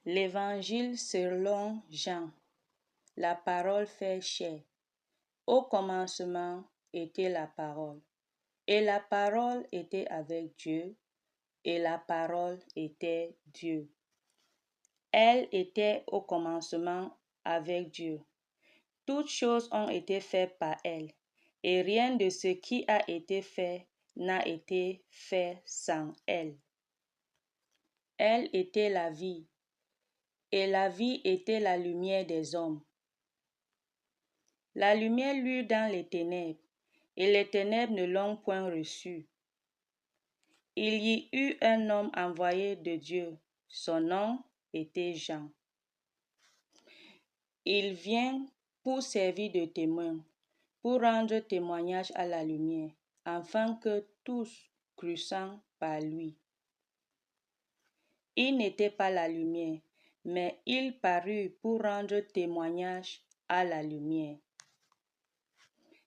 L'Évangile selon Jean. La parole fait chair. Au commencement était la parole. Et la parole était avec Dieu, et la parole était Dieu. Elle était au commencement avec Dieu. Toutes choses ont été faites par elle, et rien de ce qui a été fait n'a été fait sans elle. Elle était la vie, et la vie était la lumière des hommes. La lumière luit dans les ténèbres, et les ténèbres ne l'ont point reçue. Il y eut un homme envoyé de Dieu, son nom était Jean. Il vient pour servir de témoin, pour rendre témoignage à la lumière, afin que tous crussent par lui. Il n'était pas la lumière, mais il parut pour rendre témoignage à la lumière.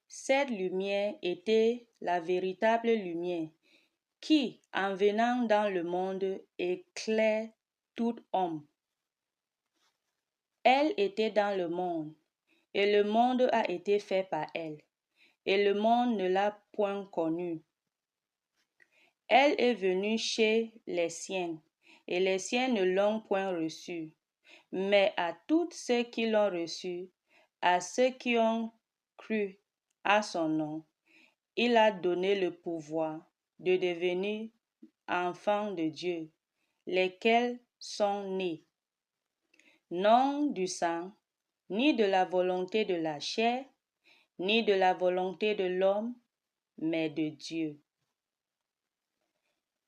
Cette lumière était la véritable lumière qui, en venant dans le monde, éclaire tout homme. Elle était dans le monde, et le monde a été fait par elle, et le monde ne l'a point connue. Elle est venue chez les siennes, et les siennes ne l'ont point reçue. Mais à tous ceux qui l'ont reçue, à ceux qui ont cru à son nom, il a donné le pouvoir de devenir enfants de Dieu, lesquels sont nés, non du sang, ni de la volonté de la chair, ni de la volonté de l'homme, mais de Dieu.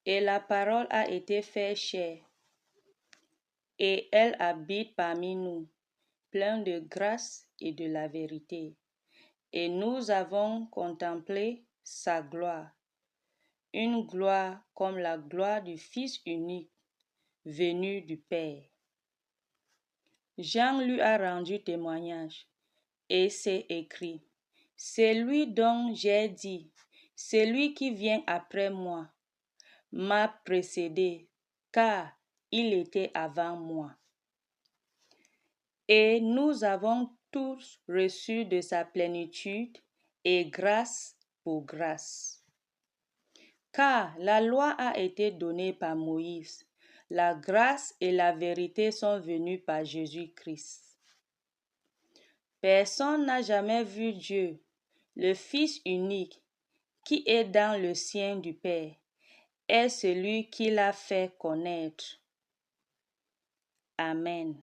Et la parole a été faite chair, et elle habite parmi nous, pleine de grâce et de la vérité. Et nous avons contemplé sa gloire, une gloire comme la gloire du Fils unique, venu du Père. Jean lui a rendu témoignage, et c'est écrit, « C'est lui dont j'ai dit, celui qui vient après moi m'a précédé, car il était avant moi. » Et nous avons tous reçu de sa plénitude, et grâce pour grâce. Car la loi a été donnée par Moïse, la grâce et la vérité sont venues par Jésus-Christ. Personne n'a jamais vu Dieu, le Fils unique, qui est dans le sein du Père, est celui qui l'a fait connaître. Amen.